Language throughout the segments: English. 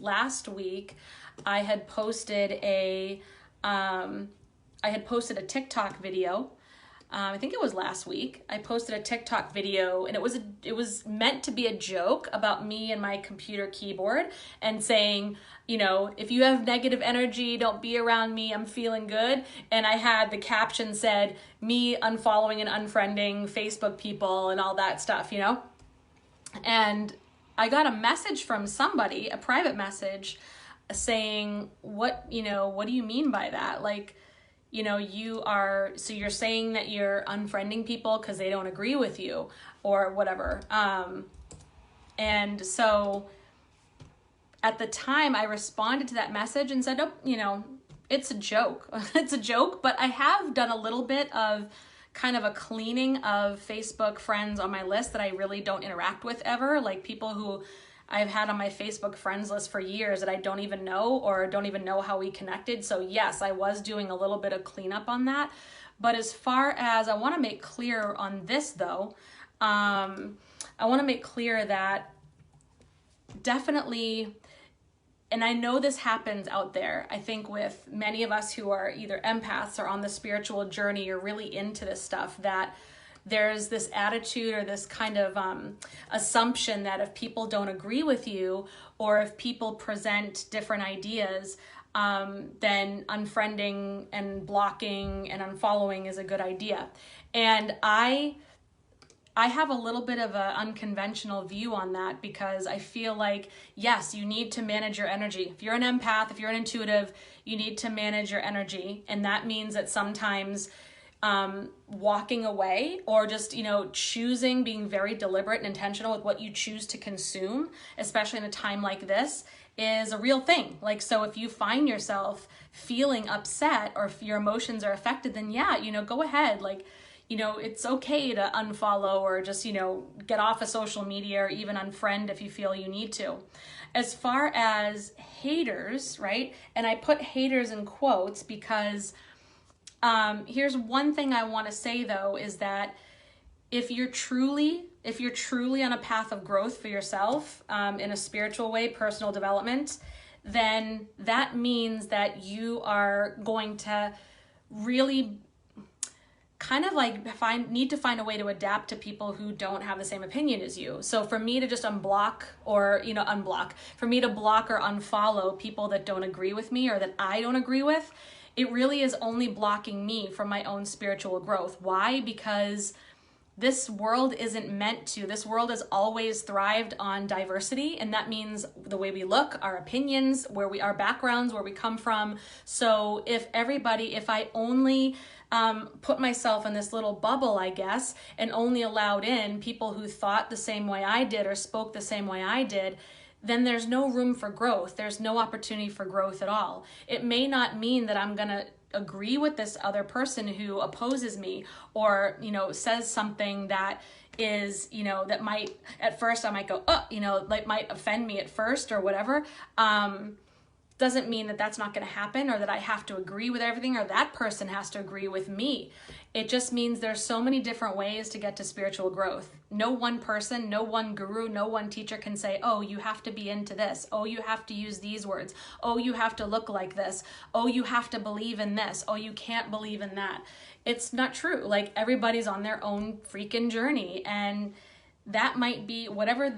Last week, I had posted a TikTok video. I think it was last week. I posted a TikTok video, and it was meant to be a joke about me and my computer keyboard, and saying, if you have negative energy, don't be around me. I'm feeling good. And I had the caption said, me unfollowing and unfriending Facebook people and all that stuff, And I got a message from somebody, a private message, saying, what do you mean by that? Like, so you're saying that you're unfriending people because they don't agree with you or whatever. And so at the time I responded to that message and said, oh, it's a joke. It's a joke, but I have done a little bit of kind of a cleaning of Facebook friends on my list that I really don't interact with ever, like people who I've had on my Facebook friends list for years that I don't even know or don't even know how we connected. So yes, I was doing a little bit of cleanup on that. But as far as, I want to make clear on this though, I want to make clear that definitely, and I know this happens out there, I think with many of us who are either empaths or on the spiritual journey or really into this stuff, that there's this attitude or this kind of assumption that if people don't agree with you or if people present different ideas, then unfriending and blocking and unfollowing is a good idea. And I have a little bit of an unconventional view on that, because I feel like, yes, you need to manage your energy. If you're an empath, if you're an intuitive, you need to manage your energy. And that means that sometimes walking away or just, choosing, being very deliberate and intentional with what you choose to consume, especially in a time like this, is a real thing. Like, so if you find yourself feeling upset or if your emotions are affected, then yeah, go ahead. Like, it's okay to unfollow or just, get off of social media or even unfriend if you feel you need to. As far as haters, right? And I put haters in quotes because here's one thing I want to say though, is that if you're truly on a path of growth for yourself, in a spiritual way, personal development, then that means that you are going to really kind of like need to find a way to adapt to people who don't have the same opinion as you. So for me to just unblock or, for me to block or unfollow people that don't agree with me or that I don't agree with, it really is only blocking me from my own spiritual growth. Why? Because this world this world has always thrived on diversity, and that means the way we look, our opinions, our backgrounds, where we come from. So if I only put myself in this little bubble, I guess, and only allowed in people who thought the same way I did or spoke the same way I did, then there's no room for growth. There's no opportunity for growth at all. It may not mean that I'm going to agree with this other person who opposes me or, says something that is, that might, at first I might go, like might offend me at first or whatever. Doesn't mean that that's not going to happen or that I have to agree with everything or that person has to agree with me. It just means there's so many different ways to get to spiritual growth. No one person, no one guru, no one teacher can say, oh, you have to be into this. Oh, you have to use these words. Oh, you have to look like this. Oh, you have to believe in this. Oh, you can't believe in that. It's not true. Like, everybody's on their own freaking journey, and that might be whatever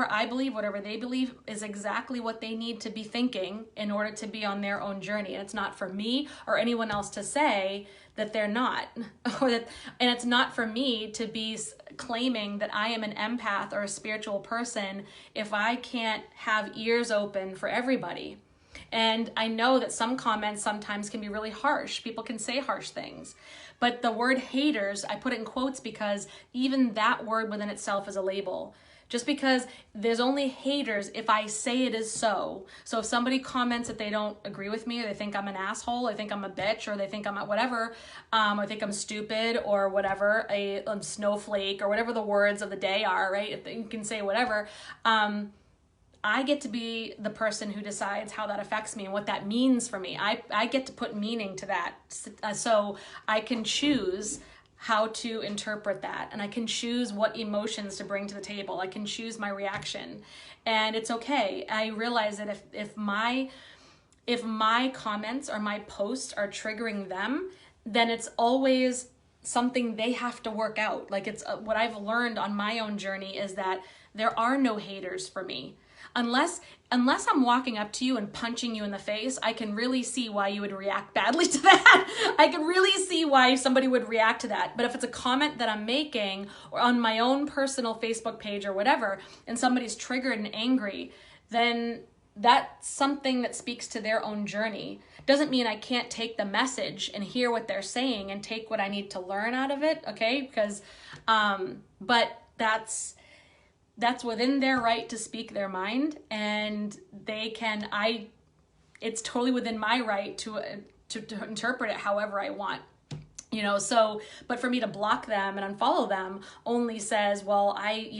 I believe, whatever they believe is exactly what they need to be thinking in order to be on their own journey. And it's not for me or anyone else to say that they're not, and it's not for me to be claiming that I am an empath or a spiritual person if I can't have ears open for everybody. And I know that some comments sometimes can be really harsh. People can say harsh things. But the word haters, I put it in quotes because even that word within itself is a label. Just because there's only haters if I say it is so. So if somebody comments that they don't agree with me, or they think I'm an asshole, or they think I'm a bitch, or they think I'm whatever, or think I'm stupid, or whatever, a snowflake, or whatever the words of the day are, right? If you can say whatever, I get to be the person who decides how that affects me and what that means for me. I get to put meaning to that. So I can choose how to interpret that, and I can choose what emotions to bring to the table. I can choose my reaction, and it's okay. I realize that if my comments or my posts are triggering them, then it's always something they have to work out. Like, it's what I've learned on my own journey is that there are no haters for me. Unless I'm walking up to you and punching you in the face, I can really see why you would react badly to that. I can really see why somebody would react to that. But if it's a comment that I'm making or on my own personal Facebook page or whatever, and somebody's triggered and angry, then that's something that speaks to their own journey. Doesn't mean I can't take the message and hear what they're saying and take what I need to learn out of it, okay? Because, but that's within their right to speak their mind, and they can, it's totally within my right to interpret it however I want. You know, so, but for me to block them and unfollow them only says, well, I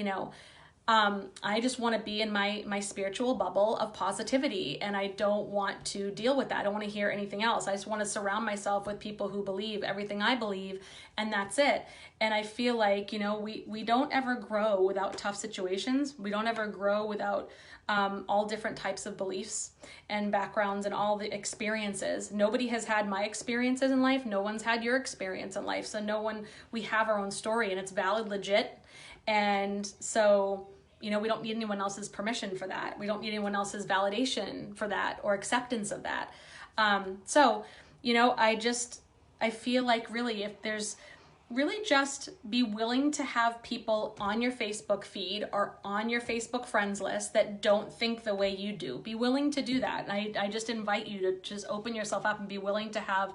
just want to be in my spiritual bubble of positivity, and I don't want to deal with that. I don't want to hear anything else. I just want to surround myself with people who believe everything I believe, and that's it. And I feel like, you know, we don't ever grow without tough situations. We don't ever grow without all different types of beliefs and backgrounds and all the experiences. Nobody has had my experiences in life. No one's had your experience in life. So we have our own story, and it's valid, legit. And so, you know, we don't need anyone else's permission for that. We don't need anyone else's validation for that or acceptance of that. So, you know, I feel like really, if there's really, just be willing to have people on your Facebook feed or on your Facebook friends list that don't think the way you do. Be willing to do that. And I just invite you to just open yourself up and be willing to have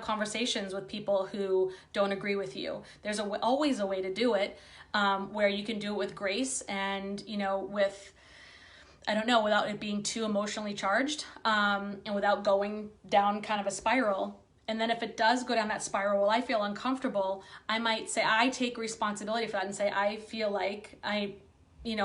conversations with people who don't agree with you. There's always a way to do it, where you can do it with grace and, you know, with, I don't know, without it being too emotionally charged, and without going down kind of a spiral. And then if it does go down that spiral, well, I feel uncomfortable, I might say, I take responsibility for that and say, I feel like I need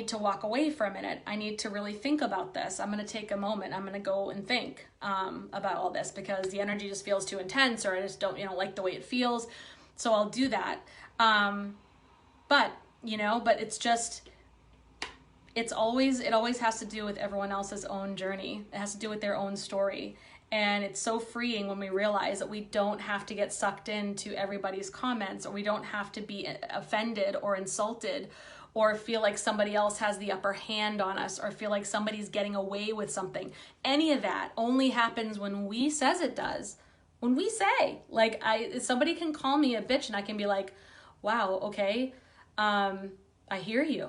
to walk away for a minute. I need to really think about this. I'm going to take a moment. I'm going to go and think about all this, because the energy just feels too intense, or I just don't, like the way it feels. So I'll do that. But it always has to do with everyone else's own journey. It has to do with their own story. And it's so freeing when we realize that we don't have to get sucked into everybody's comments, or we don't have to be offended or insulted, or feel like somebody else has the upper hand on us, or feel like somebody's getting away with something. Any of that only happens when we says it does. When we say, like, somebody can call me a bitch and I can be like, wow, okay, I hear you.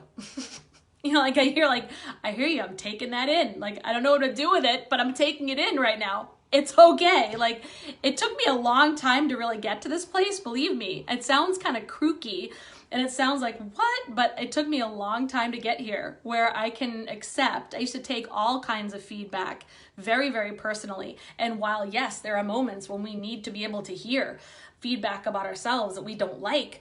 I hear you. I'm taking that in. Like, I don't know what to do with it, but I'm taking it in right now. It's okay. Like, it took me a long time to really get to this place. Believe me, it sounds kind of kooky and it sounds like, what? But it took me a long time to get here, where I can accept. I used to take all kinds of feedback very, very personally. And while, yes, there are moments when we need to be able to hear feedback about ourselves that we don't like,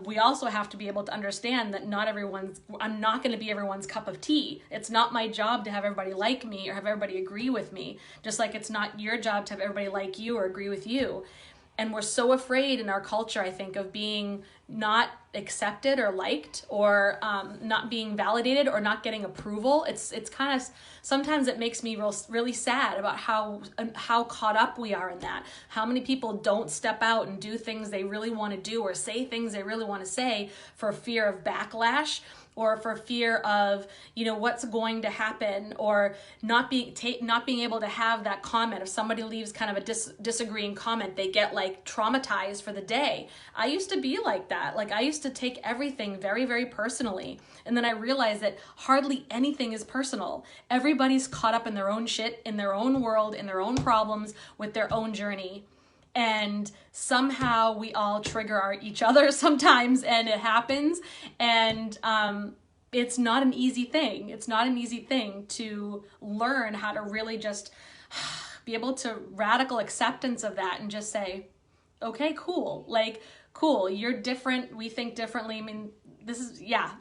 we also have to be able to understand that I'm not going to be everyone's cup of tea. It's not my job to have everybody like me or have everybody agree with me, just like it's not your job to have everybody like you or agree with you. And we're so afraid in our culture, I think, of being not accepted or liked, or not being validated, or not getting approval. It's kind of, sometimes it makes me really sad about how caught up we are in that. How many people don't step out and do things they really want to do, or say things they really want to say, for fear of backlash, or for fear of, what's going to happen, or not being able to have that comment. If somebody leaves kind of a disagreeing comment, they get like traumatized for the day. I used to be like that. Like, I used to take everything very, very personally. And then I realized that hardly anything is personal. Everybody's caught up in their own shit, in their own world, in their own problems, with their own journey. And somehow we all trigger each other sometimes, and it happens. And it's not an easy thing. It's not an easy thing to learn how to really just be able to radical acceptance of that and just say, okay, cool. Like, cool, you're different. We think differently. I mean, this is, yeah.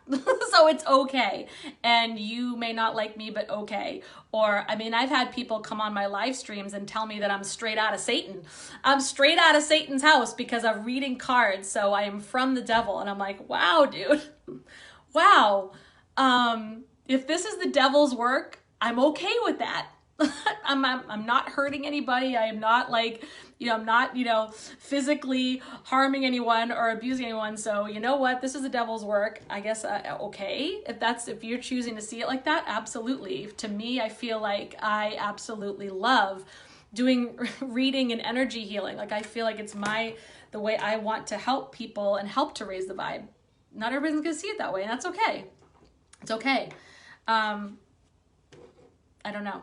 So it's okay. And you may not like me, but okay. Or, I mean, I've had people come on my live streams and tell me that I'm straight out of Satan. I'm straight out of Satan's house because I'm reading cards. So I am from the devil. And I'm like, wow, dude. Wow. If this is the devil's work, I'm okay with that. I'm not hurting anybody. I am not like, I'm not, physically harming anyone or abusing anyone. So you know what? This is the devil's work. I guess, okay. If you're choosing to see it like that, absolutely. To me, I feel like I absolutely love doing reading and energy healing. Like I feel like it's the way I want to help people and help to raise the vibe. Not everybody's going to see it that way, and that's okay. It's okay. I don't know.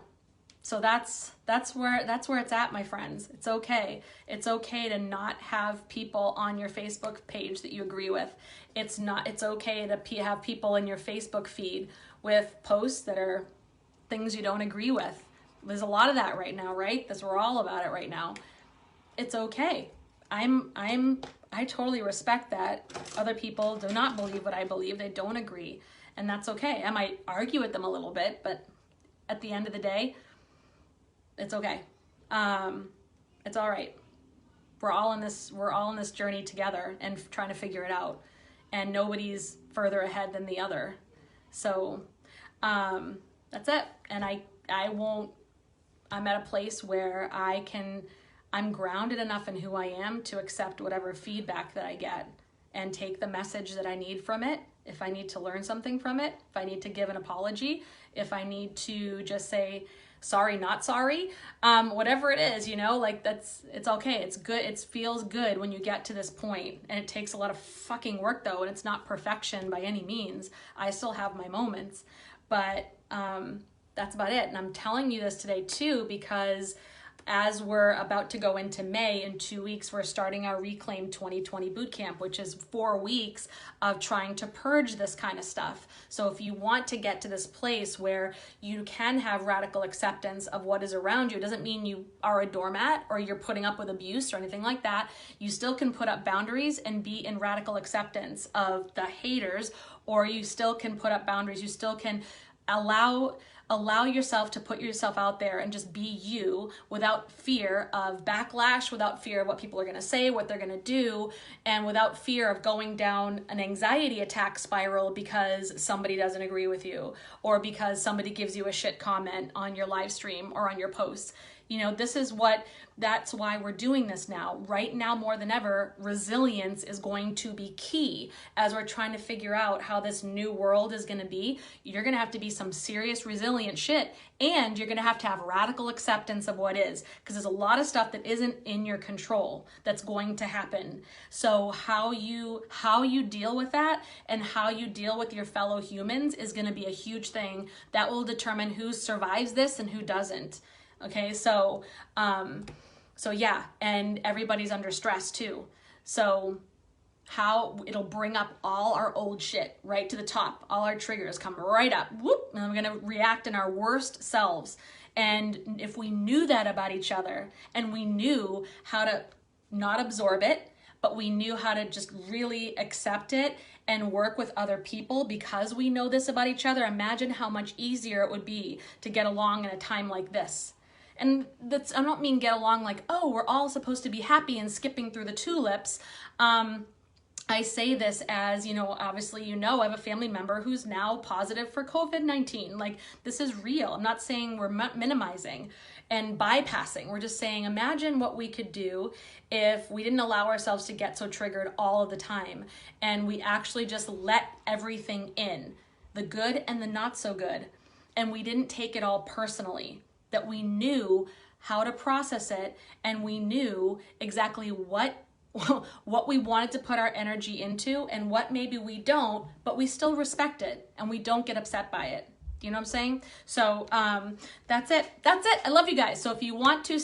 So that's where it's at, my friends. It's okay. It's okay to not have people on your Facebook page that you agree with. It's okay to have people in your Facebook feed with posts that are things you don't agree with. There's a lot of that right now, right? We're all about it right now. It's okay. I totally respect that other people do not believe what I believe. They don't agree, and that's okay. I might argue with them a little bit, but at the end of the day, it's okay. It's all right. We're all in this journey together and trying to figure it out, and nobody's further ahead than the other. So that's it. And I'm at a place where I'm grounded enough in who I am to accept whatever feedback that I get and take the message that I need from it. If I need to learn something from it, if I need to give an apology, if I need to just say, sorry, not sorry, whatever it is, it's okay. It's good. It feels good when you get to this point, and it takes a lot of fucking work though. And it's not perfection by any means. I still have my moments, but, that's about it. And I'm telling you this today too, because as we're about to go into May, in 2 weeks, we're starting our Reclaim 2020 bootcamp, which is 4 weeks of trying to purge this kind of stuff. So if you want to get to this place where you can have radical acceptance of what is around you, it doesn't mean you are a doormat or you're putting up with abuse or anything like that. You still can put up boundaries and be in radical acceptance of the haters, or you still can put up boundaries. You still can allow yourself to put yourself out there and just be you without fear of backlash, without fear of what people are going to say, what they're going to do, and without fear of going down an anxiety attack spiral because somebody doesn't agree with you or because somebody gives you a shit comment on your live stream or on your posts. That's why we're doing this now. Right now, more than ever, resilience is going to be key as we're trying to figure out how this new world is going to be. You're going to have to be some serious resilient shit, and you're going to have radical acceptance of what is, because there's a lot of stuff that isn't in your control that's going to happen. So how you deal with that and how you deal with your fellow humans is going to be a huge thing that will determine who survives this and who doesn't. Okay, so yeah, and everybody's under stress too. So how it'll bring up all our old shit right to the top. All our triggers come right up, whoop, and we're gonna react in our worst selves. And if we knew that about each other and we knew how to not absorb it, but we knew how to just really accept it and work with other people because we know this about each other, imagine how much easier it would be to get along in a time like this. And I don't mean get along like, oh, we're all supposed to be happy and skipping through the tulips. I say this as, obviously, I have a family member who's now positive for COVID-19. Like, this is real. I'm not saying we're minimizing and bypassing. We're just saying, imagine what we could do if we didn't allow ourselves to get so triggered all of the time. And we actually just let everything in, the good and the not so good. And we didn't take it all personally. That we knew how to process it, and we knew exactly what we wanted to put our energy into and what maybe we don't, but we still respect it and we don't get upset by it. Do you know what I'm saying? So that's it. I love you guys. So if you want to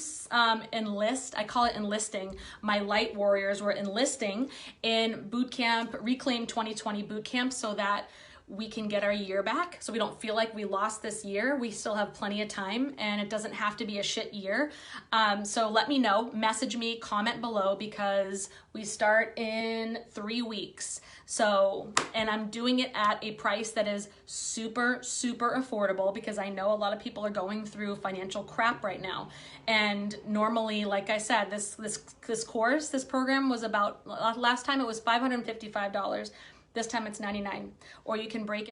enlist, I call it enlisting, my light warriors were enlisting in bootcamp, Reclaim 2020 bootcamp, so that we can get our year back. So we don't feel like we lost this year. We still have plenty of time, and it doesn't have to be a shit year. So let me know, message me, comment below, because we start in 3 weeks. So, and I'm doing it at a price that is super, super affordable, because I know a lot of people are going through financial crap right now. And normally, like I said, this program was about, last time it was $555. This time it's $99. Or you can break it